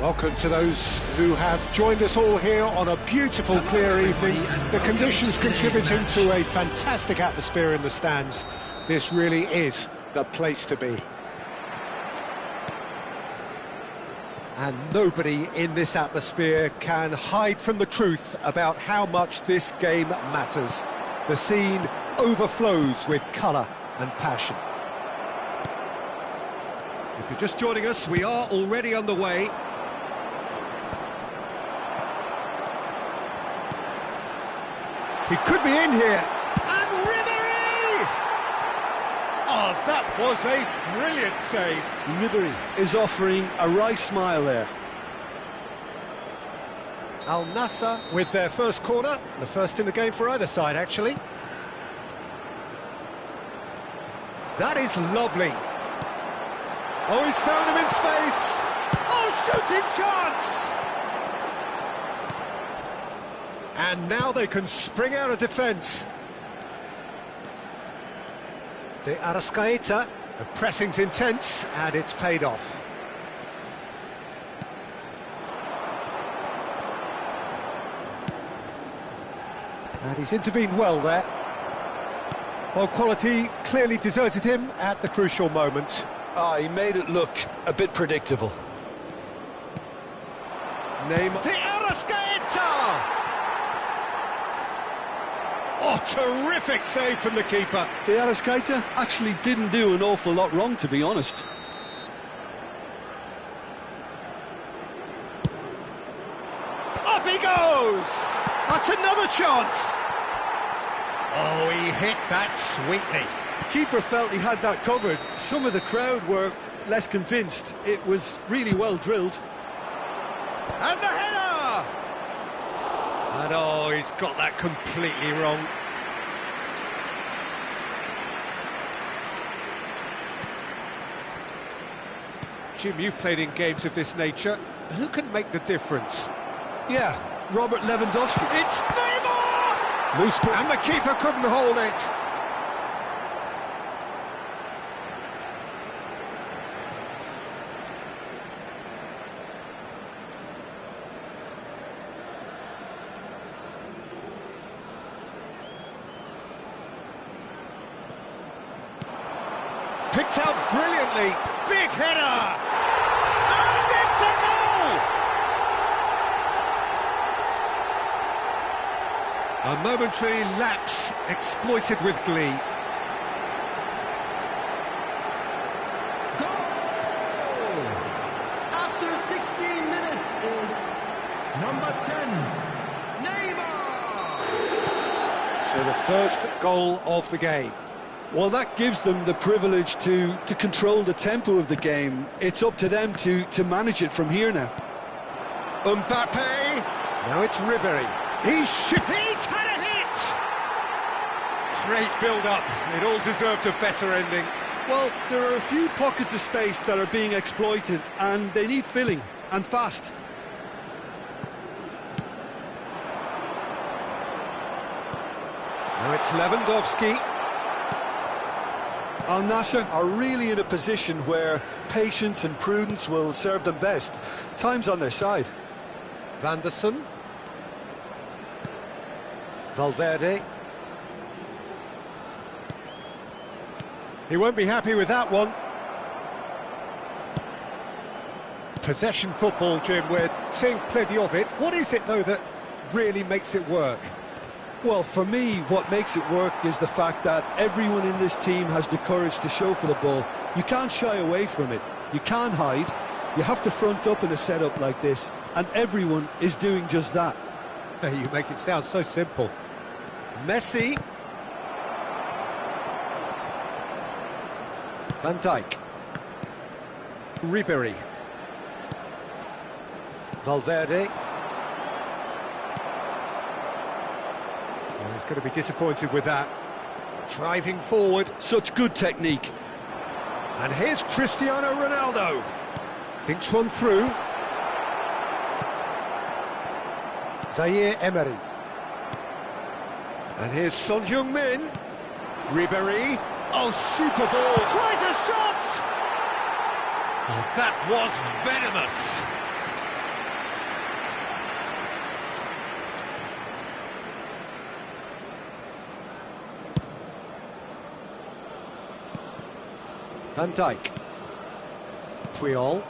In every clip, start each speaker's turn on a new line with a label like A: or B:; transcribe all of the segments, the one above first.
A: Welcome to those who have joined us all here on a beautiful, clear evening. The conditions contributing to a fantastic atmosphere in the stands. This really is the place to be. And nobody in this atmosphere can hide from the truth about how much this game matters. The scene overflows with colour and passion. If you're just joining us, we are already underway. He could be in here. And Ribéry! Oh, that was a brilliant save.
B: Ribéry is offering a wry smile there.
A: Al Nassr with their first corner, the first in the game for either side, actually. That is lovely. Oh, he's found him in space. Oh, shooting chance! And now they can spring out of defence. De Arrascaeta, the pressing's intense, and it's paid off. And he's intervened well there. Well, quality clearly deserted him at the crucial moment.
B: He made it look a bit predictable.
A: Neymar. De Arrascaeta! Oh, terrific save from the keeper.
B: De Arrascaeta actually didn't do an awful lot wrong, to be honest.
A: Up he goes! That's another chance! Oh, he hit that sweetly.
B: Keeper felt he had that covered. Some of the crowd were less convinced. It was really well drilled.
A: And the header! And oh, he's got that completely wrong. Jim, you've played in games of this nature. Who can make the difference?
B: Yeah, Robert Lewandowski.
A: It's Neymar! Loose ball. And the keeper couldn't hold it. Picked out brilliantly. Big header! And it's a goal! A momentary lapse exploited with glee.
C: Goal! After 16 minutes is number 10, Neymar!
A: So the first goal of the game.
B: Well, that gives them the privilege to control the tempo of the game. It's up to them to manage it from here now.
A: Mbappe! Now it's Ribéry. He's had a hit! Great build-up. It all deserved a better ending.
B: Well, there are a few pockets of space that are being exploited, and they need filling, and fast.
A: Now it's Lewandowski.
B: Al Nassr are really in a position where patience and prudence will serve them best. Time's on their side.
A: Van der Sar. Valverde. He won't be happy with that one. Possession football, Jim, we're seeing plenty of it. What is it, though, that really makes it work?
B: Well, for me, what makes it work is the fact that everyone in this team has the courage to show for the ball. You can't shy away from it. You can't hide. You have to front up in a setup like this, and everyone is doing just that.
A: You make it sound so simple. Messi. Van Dijk. Ribéry. Valverde. He's going to be disappointed with that. Driving forward.
B: Such good technique.
A: And here's Cristiano Ronaldo. Thinks one through. Zaire Emery. And here's Son Heung-min. Ribéry. Oh, super ball. Tries a shot! Oh, that was venomous. Van Dijk. Puyol.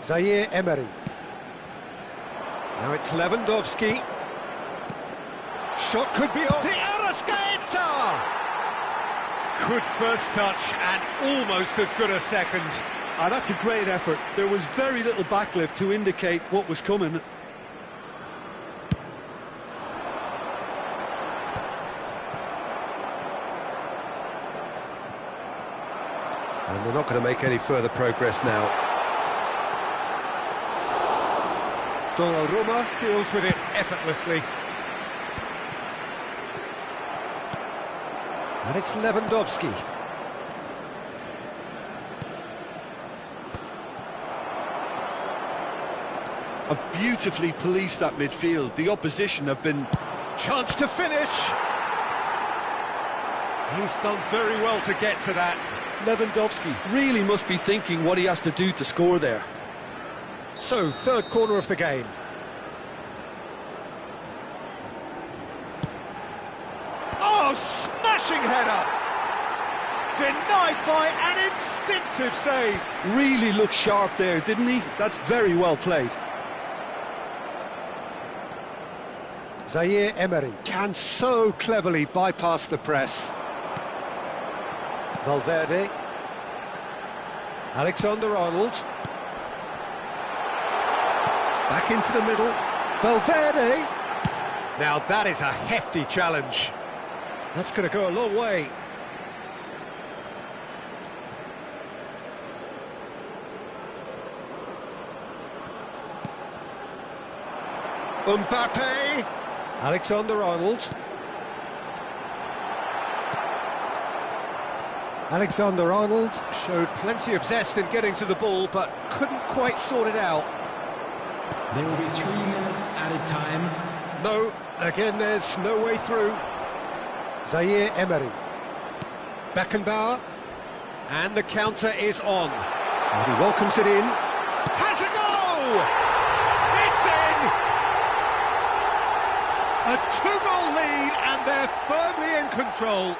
A: Zaire Emery. Now it's Lewandowski. Shot could be off. De Arrascaeta! Good first touch and almost as good a second.
B: That's a great effort. There was very little backlift to indicate what was coming.
A: And they're not going to make any further progress now. Donnarumma deals with it effortlessly. And it's Lewandowski.
B: Have beautifully policed that midfield. The opposition have been...
A: Chance to finish! He's done very well to get to that.
B: Lewandowski really must be thinking what he has to do to score there.
A: So, third quarter of the game. Oh, smashing header! Denied by an instinctive save.
B: Really looked sharp there, didn't he? That's very well played.
A: Zaire Emery can so cleverly bypass the press. Valverde. Alexander-Arnold. Back into the middle. Valverde. Now that is a hefty challenge. That's going to go a long way. Mbappe. Alexander-Arnold. Alexander-Arnold showed plenty of zest in getting to the ball, but couldn't quite sort it out.
C: There will be 3 minutes added time.
A: No, again there's no way through. Zaire Emery. Beckenbauer. And the counter is on. And he welcomes it in. Has a go! It's in! A 2-goal lead and they're firmly in control.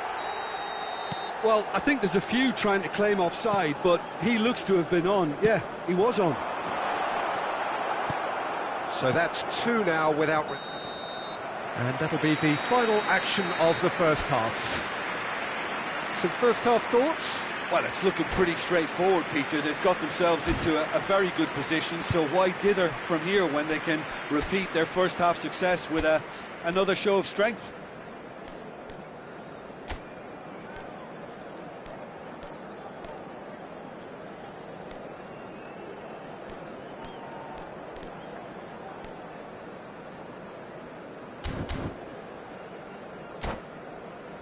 B: Well, I think there's a few trying to claim offside, but he looks to have been on. Yeah, he was on.
A: So that's 2 now without... And that'll be the final action of the first half. Some first half thoughts?
B: Well, it's looking pretty straightforward, Peter. They've got themselves into a very good position, so why dither from here when they can repeat their first half success with another show of strength?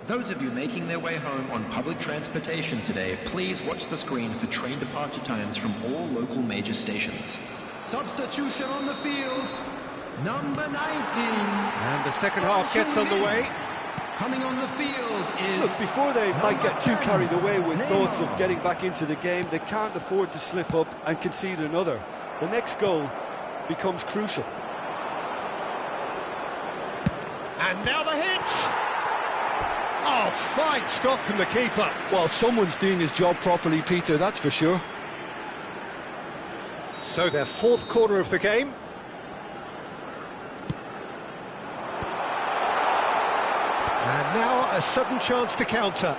C: Those of you making their way home on public transportation today, please watch the screen for train departure times from all local major stations. Substitution on the field, number 19.
A: And the second half gets underway.
C: Coming on the field is...
B: Look, before they might get too carried away with thoughts of getting back into the game, they can't afford to slip up and concede another. The next goal becomes crucial.
A: And now the hit! Oh, fine stop from the keeper.
B: Well, someone's doing his job properly, Peter, that's for sure.
A: So their fourth quarter of the game. And now a sudden chance to counter.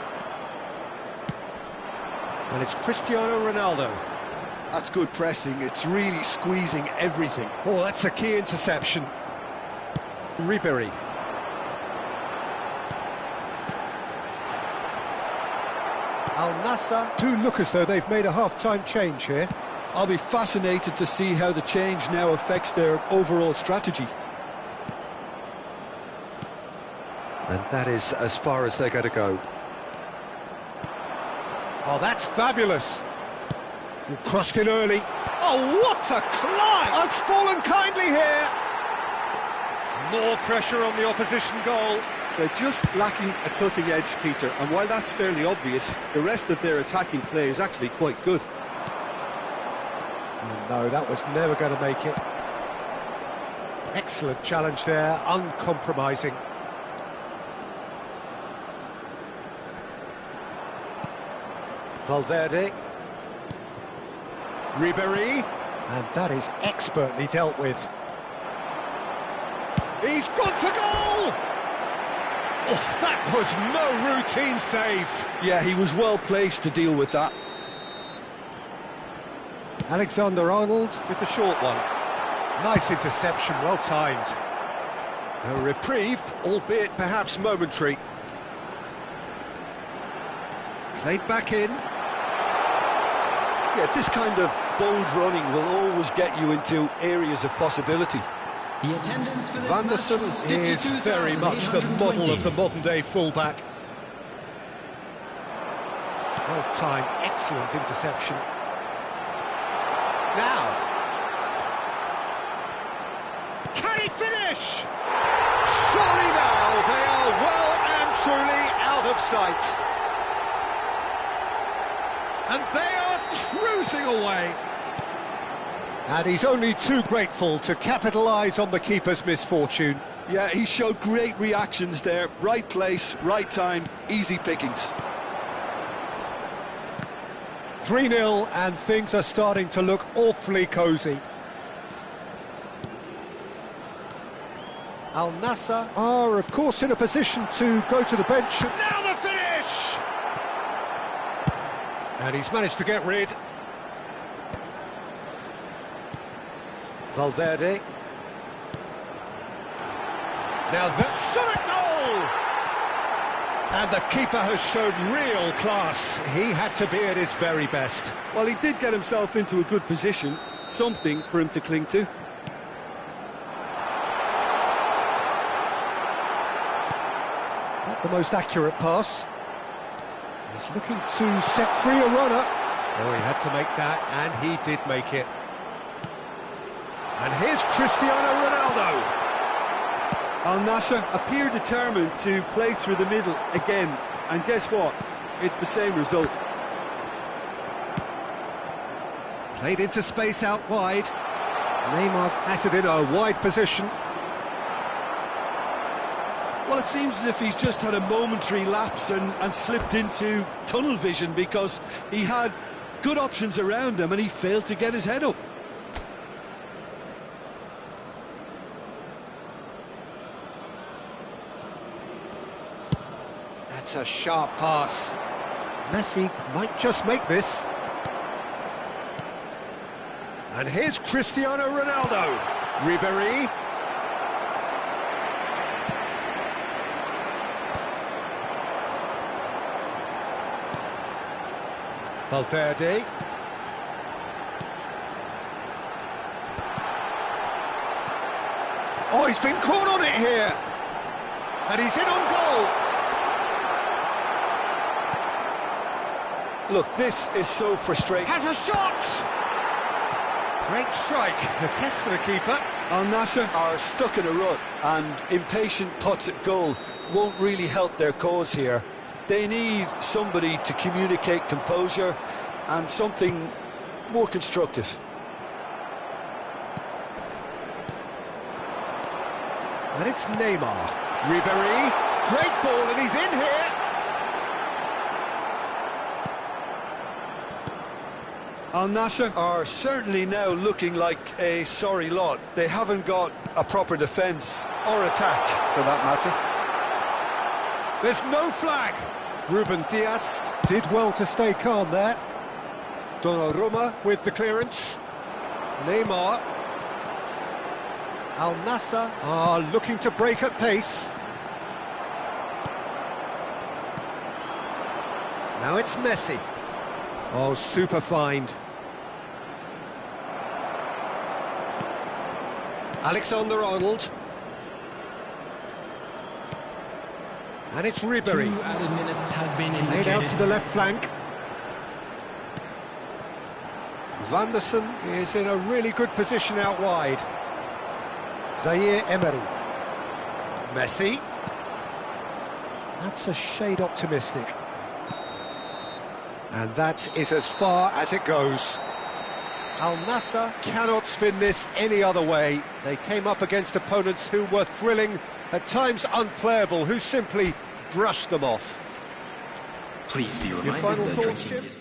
A: And it's Cristiano Ronaldo.
B: That's good pressing, it's really squeezing everything.
A: Oh, that's a key interception. Ribéry. Al-Nassr do look as though they've made a half-time change here.
B: I'll be fascinated to see how the change now affects their overall strategy.
A: And that is as far as they're going to go. Oh, that's fabulous. Crossed in early. Oh, what a climb! Has fallen kindly here. More pressure on the opposition goal.
B: They're just lacking a cutting edge, Peter, and while that's fairly obvious, the rest of their attacking play is actually quite good.
A: Oh, no, that was never going to make it. Excellent challenge there, uncompromising. Valverde. Ribéry. And that is expertly dealt with. He's gone for goal! Oh, that was no routine save.
B: Yeah, he was well placed to deal with that.
A: Alexander-Arnold with the short one. Nice interception, well timed. A reprieve, albeit perhaps momentary. Played back in.
B: Yeah, this kind of bold running will always get you into areas of possibility.
C: The attendance for this
A: Vanderson
C: match was
A: is very much the model of the
C: 52,820.
A: modern-day fullback. Well-timed, excellent interception. Now, can he finish? Surely now they are well and truly out of sight. And they are cruising away. And he's only too grateful to capitalise on the keeper's misfortune.
B: Yeah, he showed great reactions there. Right place, right time, easy pickings.
A: 3-0 and things are starting to look awfully cosy. Al Nassr are of course in a position to go to the bench. Now the finish! And he's managed to get rid. Valverde. Now that shot at goal! And the keeper has shown real class. He had to be at his very best.
B: Well, he did get himself into a good position, something for him to cling to.
A: Not the most accurate pass. He's looking to set free a runner. Oh, he had to make that, and he did make it. And here's Cristiano Ronaldo.
B: Al Nassr appear determined to play through the middle again, and guess what? It's the same result.
A: Played into space out wide. Neymar has it in a wide position.
B: Well, it seems as if he's just had a momentary lapse and slipped into tunnel vision, because he had good options around him and he failed to get his head up.
A: That's a sharp pass. Messi might just make this. And here's Cristiano Ronaldo. Ribéry. Valverde. Oh, he's been caught on it here. And he's in on goal.
B: Look, this is so frustrating.
A: Has a shot! Great strike. A test for the keeper.
B: Al Nassr are stuck in a rut, and impatient putts at goal won't really help their cause here. They need somebody to communicate composure and something more constructive.
A: And it's Neymar. Ribéry. Great ball, and he's in here.
B: Al Nassr are certainly now looking like a sorry lot. They haven't got a proper defence or attack, for that matter.
A: There's no flag. Ruben Dias did well to stay calm there. Donnarumma with the clearance. Neymar. Al Nassr are looking to break at pace. Now it's Messi. Oh, super find. Alexander-Arnold. And it's Ribéry.
C: 2 added minutes has been indicated.
A: Laid out to the left flank. Vanderson is in a really good position out wide. Zaire Emery. Messi. That's a shade optimistic. And that is as far as it goes. Al Nassr cannot spin this any other way. They came up against opponents who were thrilling, at times unplayable, who simply brushed them off.
C: Please be
A: Your
C: reminded
A: final
C: that
A: thoughts,
C: drinking
A: Jim?
C: is-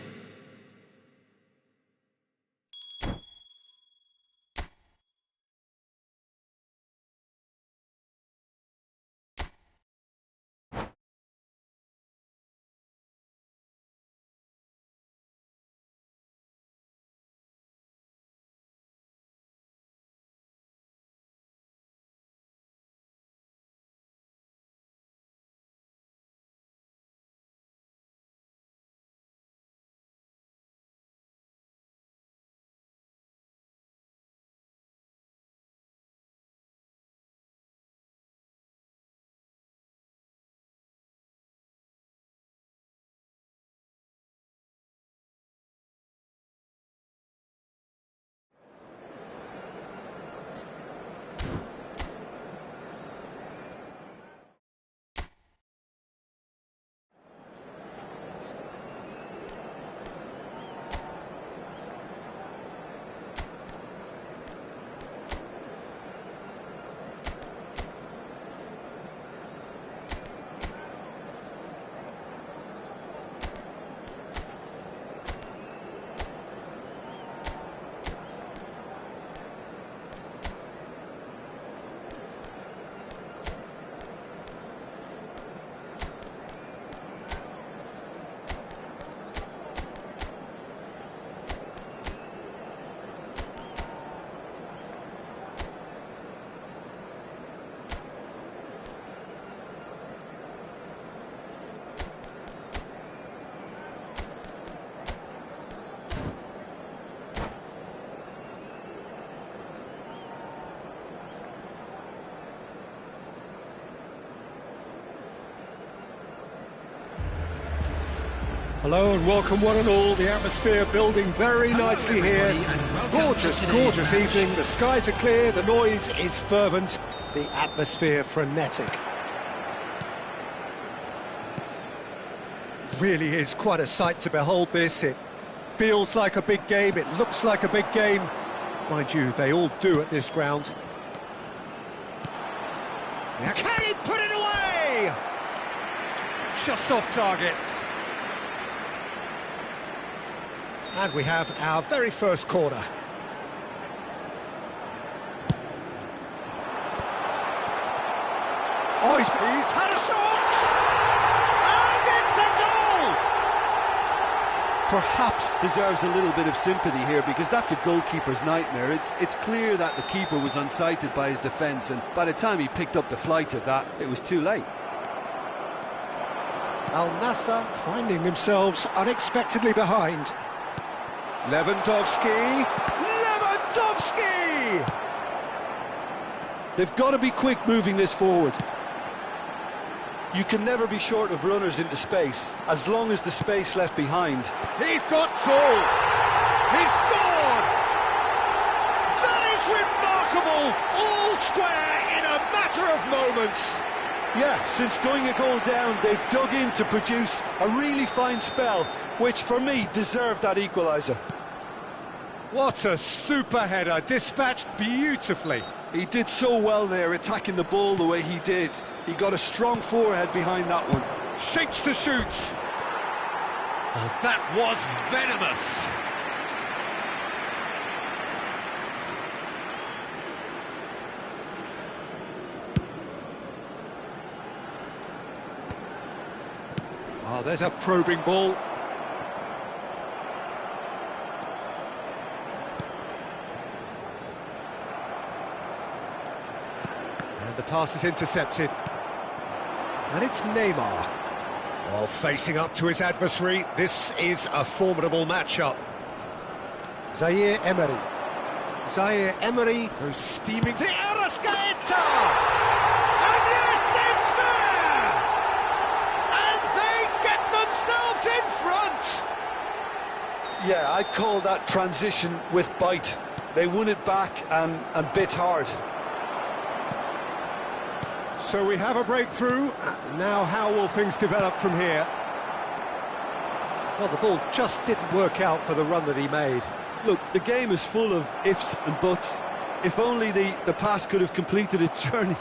A: Hello and welcome one and all. The atmosphere building very nicely here. Gorgeous, gorgeous evening. The skies are clear, the noise is fervent, the atmosphere frenetic. Really is quite a sight to behold this. It feels like a big game, it looks like a big game. Mind you, they all do at this ground. Can he put it away? Just off target. And we have our very first corner. Oh, he's had a shot! And it's a goal!
B: Perhaps deserves a little bit of sympathy here, because that's a goalkeeper's nightmare. It's clear that the keeper was unsighted by his defence, and by the time he picked up the flight of that, it was too late.
A: Al Nassr finding themselves unexpectedly behind. Lewandowski!
B: They've got to be quick moving this forward. You can never be short of runners into space, as long as the space left behind.
A: He's got tall! He's scored! That is remarkable! All square in a matter of moments!
B: Yeah, since going a goal down, they've dug in to produce a really fine spell, which for me deserved that equaliser.
A: What a super header, dispatched beautifully.
B: He did so well there, attacking the ball the way he did. He got a strong forehead behind that one.
A: Shapes to shoot. Oh, that was venomous. Oh, there's a probing ball. The pass is intercepted. And it's Neymar. Oh, facing up to his adversary. This is a formidable matchup. Zaire Emery. Zaire Emery goes steaming to Arrascaeta! And yes, it's there! And they get themselves in front!
B: Yeah, I'd call that transition with bite. They won it back and bit hard.
A: So we have a breakthrough. Now how will things develop from here? Well, the ball just didn't work out for the run that he made.
B: Look, the game is full of ifs and buts. If only the pass could have completed its journey.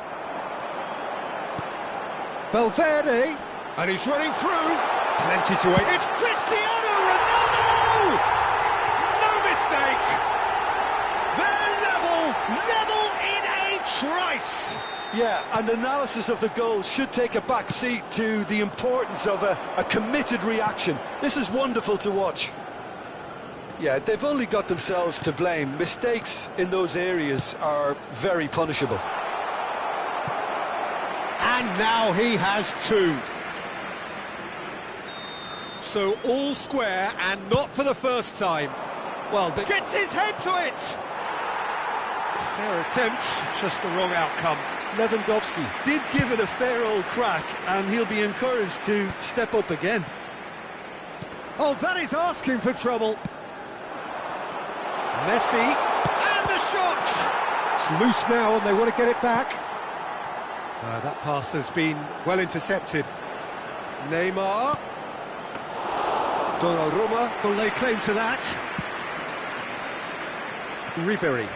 A: Valverde, and he's running through. Plenty to wait. It's Cristiano Ronaldo! No mistake! They're level in a trice!
B: Yeah, and analysis of the goal should take a back seat to the importance of a committed reaction. This is wonderful to watch. Yeah, they've only got themselves to blame. Mistakes in those areas are very punishable.
A: And now he has two. So all square, and not for the first time. Well, gets his head to it! Fair attempt, just the wrong outcome.
B: Lewandowski did give it a fair old crack, and he'll be encouraged to step up again.
A: Oh, that is asking for trouble. Messi, and the shot! It's loose now, and they want to get it back. That pass has been well intercepted. Neymar. Donnarumma will lay claim to that. Ribery.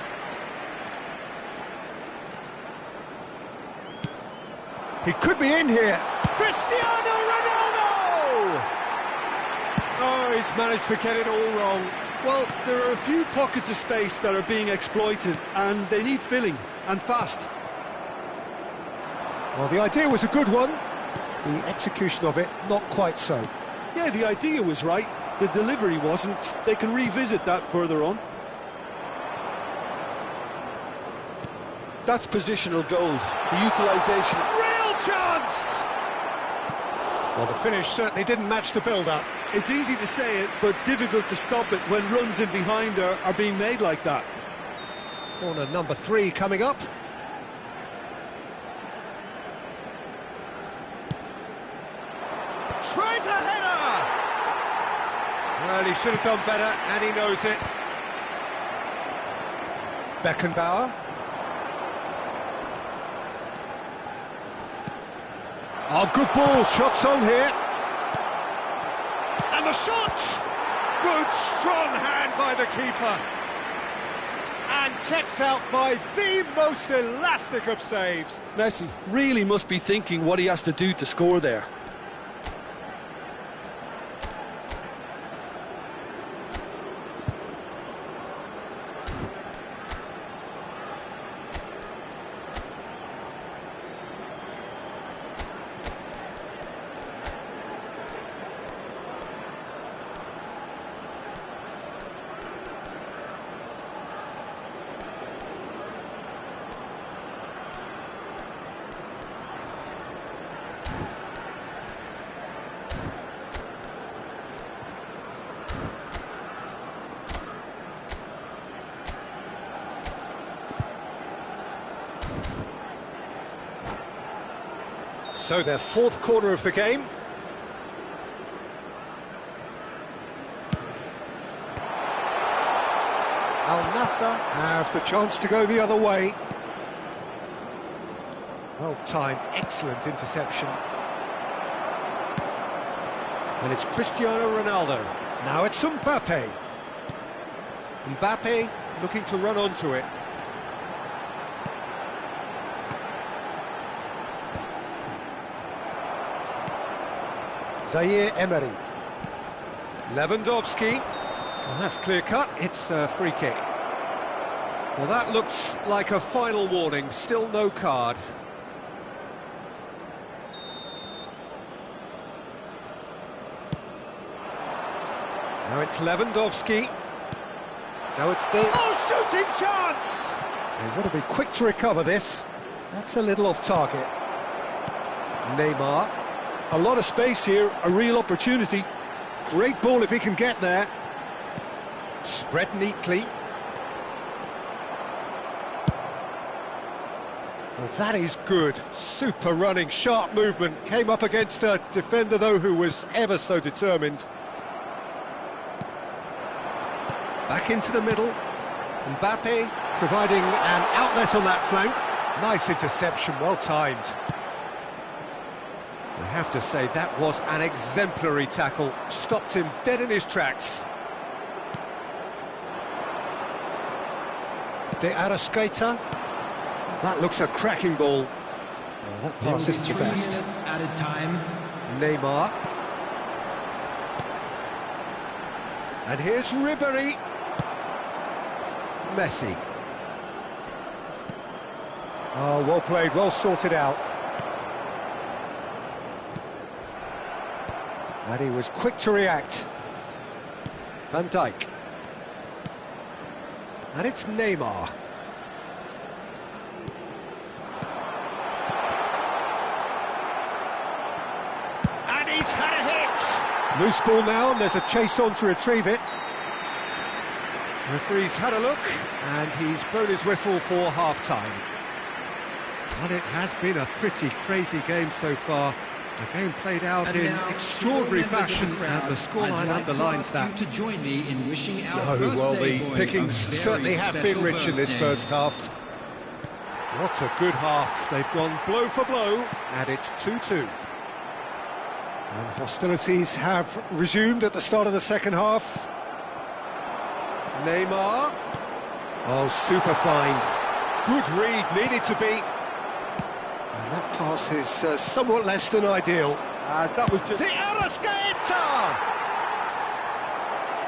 A: He could be in here. Cristiano Ronaldo! Oh, he's managed to get it all wrong.
B: Well, there are a few pockets of space that are being exploited, and they need filling, and fast.
A: Well, the idea was a good one. The execution of it, not quite so.
B: Yeah, the idea was right. The delivery wasn't. They can revisit that further on. That's positional goal. The utilisation.
A: Real chance! Well, the finish certainly didn't match the build-up.
B: It's easy to say it, but difficult to stop it when runs in behind are being made like that.
A: Corner number 3 coming up. Tries a header! Well, he should have done better, and he knows it. Beckenbauer. Oh, good ball, shots on here. And the shot! Good, strong hand by the keeper. And kept out by the most elastic of saves.
B: Messi really must be thinking what he has to do to score there.
A: So their fourth corner of the game. Al Nassr have the chance to go the other way. Well timed, excellent interception. And it's Cristiano Ronaldo. Now it's Mbappe. Mbappe looking to run onto it. Zaire Emery. Lewandowski. Well, that's clear cut, it's a free kick. Well, that looks like a final warning, still no card. Now it's Lewandowski. Now it's the... Oh, shooting chance! They want to be quick to recover this. That's a little off target. Neymar.
B: A lot of space here, a real opportunity.
A: Great ball if he can get there. Spread neatly. Well, that is good. Super running, sharp movement. Came up against a defender, though, who was ever so determined. Back into the middle. Mbappe providing an outlet on that flank. Nice interception, well timed. I have to say, that was an exemplary tackle. Stopped him dead in his tracks. De Arrascaeta. That looks a cracking ball. Well, that pass isn't the best.
C: Added time.
A: Neymar. And here's Ribéry. Messi. Oh, well played, well sorted out. And he was quick to react. Van Dijk. And it's Neymar. And he's had a hit! Loose ball now, and there's a chase on to retrieve it. The referee's had a look, and he's blown his whistle for half-time. Well, it has been a pretty crazy game so far. The game played out in extraordinary fashion, and the scoreline underlines that.
C: To join me in wishing our
A: Well,
C: birthday
A: the
C: boy
A: pickings
C: a very
A: certainly have been
C: special
A: rich in this
C: birthday.
A: first half. What a good half. They've gone blow for blow, and it's 2-2. And hostilities have resumed at the start of the second half. Neymar. Oh, super find. Good read, needed to be. And that pass is somewhat less than ideal.
B: That was just...
A: De Arrascaeta!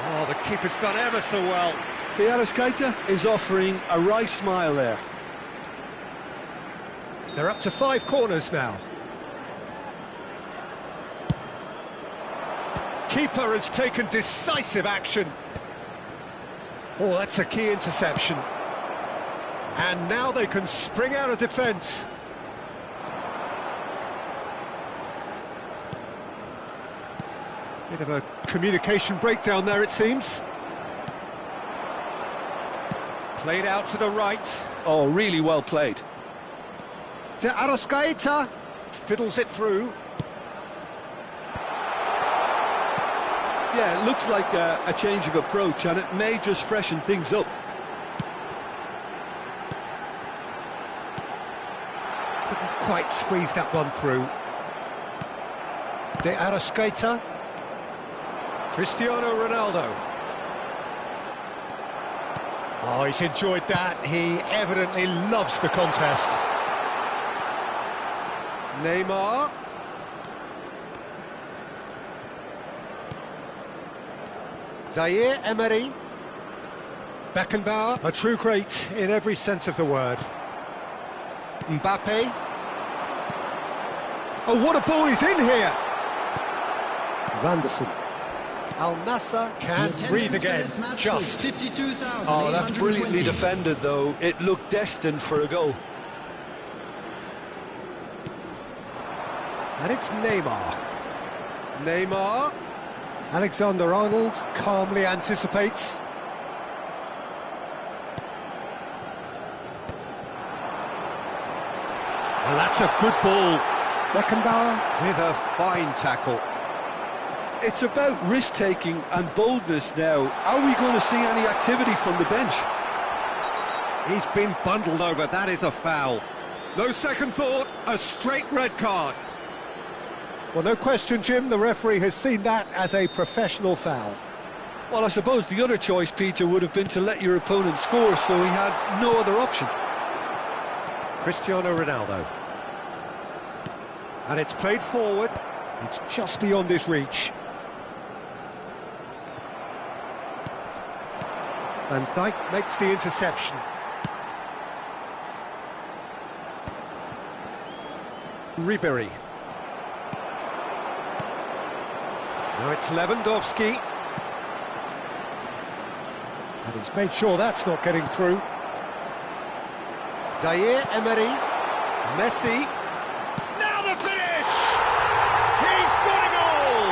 A: Oh, the keeper's done ever so well.
B: De Arrascaeta is offering a wry smile there.
A: They're up to 5 corners now. Keeper has taken decisive action. Oh, that's a key interception. And now they can spring out of defence. Bit of a communication breakdown there, it seems. Played out to the right.
B: Oh, really well played.
A: De Arrascaeta fiddles it through.
B: Yeah, it looks like a change of approach, and it may just freshen things up.
A: Couldn't quite squeeze that one through. De Arrascaeta. Cristiano Ronaldo. Oh, he's enjoyed that. He evidently loves the contest. Neymar. Zaire Emery. Beckenbauer, a true great in every sense of the word. Mbappe. Oh, what a ball he's in here! Vanderson. Al Nassr can breathe again, just.
B: Oh, that's brilliantly defended, though. It looked destined for a goal.
A: And it's Neymar. Neymar. Alexander-Arnold calmly anticipates. And that's a good ball. Beckenbauer with a fine tackle.
B: It's about risk-taking and boldness now. Are we going to see any activity from the bench?
A: He's been bundled over, that is a foul. No second thought, a straight red card. Well, no question, Jim, the referee has seen that as a professional foul.
B: Well, I suppose the other choice, Peter, would have been to let your opponent score, so he had no other option.
A: Cristiano Ronaldo. And it's played forward. It's just beyond his reach. Van Dijk makes the interception. Ribéry. Now it's Lewandowski. And he's made sure that's not getting through. Zaire Emery. Messi. Now the finish! He's got a goal!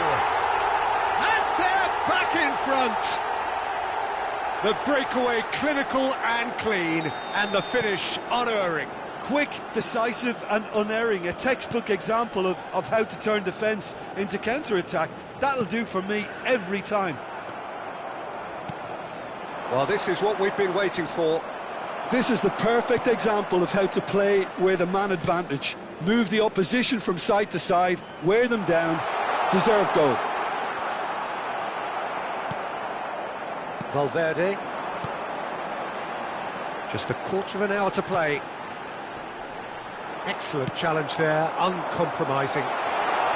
A: And they're back in front! The breakaway clinical and clean, and the finish unerring.
B: Quick, decisive and unerring, a textbook example of how to turn defence into counter-attack. That'll do for me every time.
A: Well, this is what we've been waiting for.
B: This is the perfect example of how to play with a man advantage. Move the opposition from side to side, wear them down, deserve goal.
A: Valverde. Just a quarter of an hour to play. Excellent challenge there, uncompromising.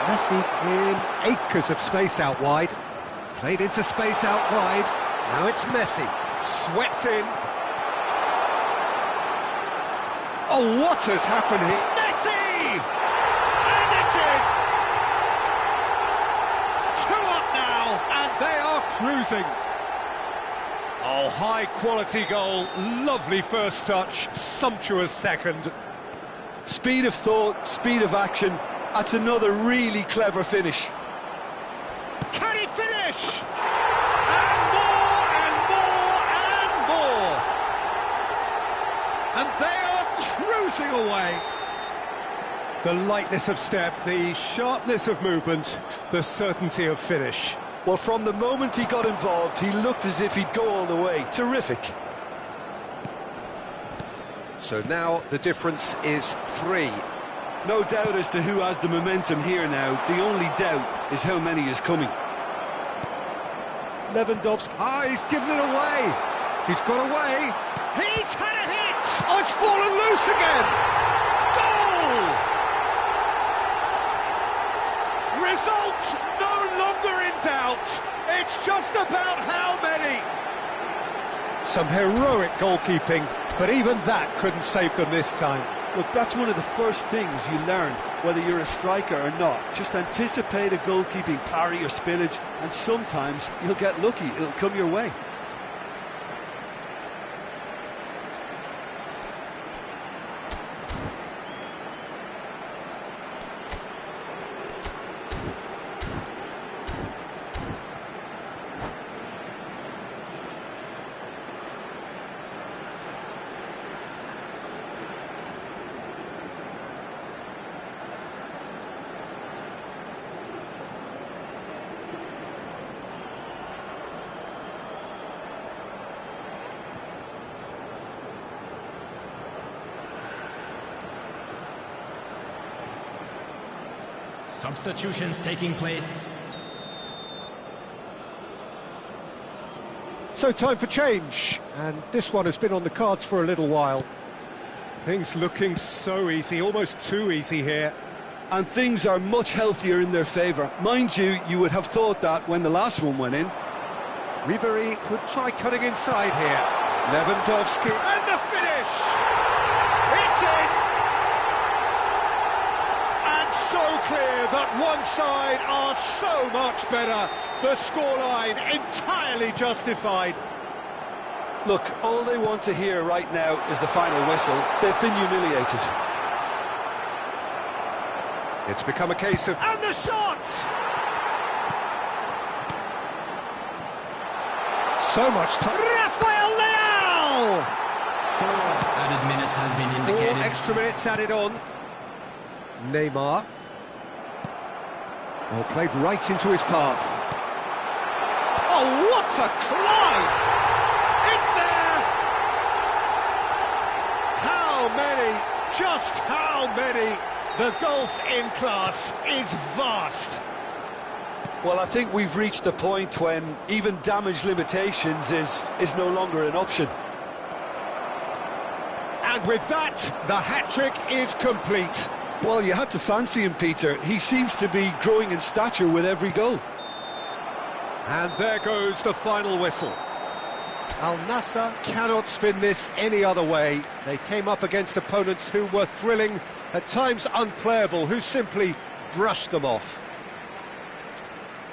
A: Messi in acres of space out wide. Played into space out wide. Now it's Messi. Swept in. Oh, what has happened here? Messi! And it's in! 2 up now, and they are cruising. Oh, high-quality goal, lovely first touch, sumptuous second.
B: Speed of thought, speed of action, that's another really clever finish.
A: Can he finish? And more, and more, and more! And they are cruising away. The lightness of step, the sharpness of movement, the certainty of finish.
B: Well, from the moment he got involved, he looked as if he'd go all the way. Terrific.
A: So now the difference is 3.
B: No doubt as to who has the momentum here now. The only doubt is how many is coming. Lewandowski.
A: Ah, he's given it away. He's got away. He's had a hit. Oh, it's fallen loose again. Goal! Results no longer in doubt. It's just about how many. Some heroic goalkeeping, but even that couldn't save them this time.
B: Look, that's one of the first things you learn, whether you're a striker or not. Just anticipate a goalkeeping parry or spillage, and sometimes you'll get lucky. It'll come your way.
C: Substitutions taking place.
A: So time for change, and this one has been on the cards for a little while. Things looking so easy, almost too easy here.
B: And things are much healthier in their favour. Mind you, you would have thought that when the last one went in.
A: Ribery could try cutting inside here. Lewandowski, and the finish! It's in! And so clear that one side are so much better. The scoreline entirely justified.
B: Look, all they want to hear right now is the final whistle. They've been humiliated.
A: It's become a case of... And the shot! So much time. Rafael Leao!
C: 4 added minutes has been indicated.
A: 4 extra minutes added on. Neymar. Oh, played right into his path. Oh, what a climb! It's there! How many? Just how many? The gulf in class is vast.
B: Well, I think we've reached the point when even damage limitations is no longer an option.
A: And with that, the hat-trick is complete.
B: Well, you had to fancy him, Peter. He seems to be growing in stature with every goal.
A: And there goes the final whistle. Al Nassr cannot spin this any other way. They came up against opponents who were thrilling, at times unplayable, who simply brushed them off.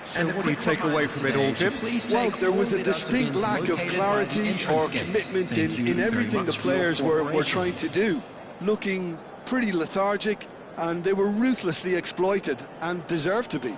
A: So what do you take away from it all, Jim?
B: Well, there was a distinct lack of clarity or commitment in everything the players were trying to do. Looking pretty lethargic, and they were ruthlessly exploited, and deserved to be.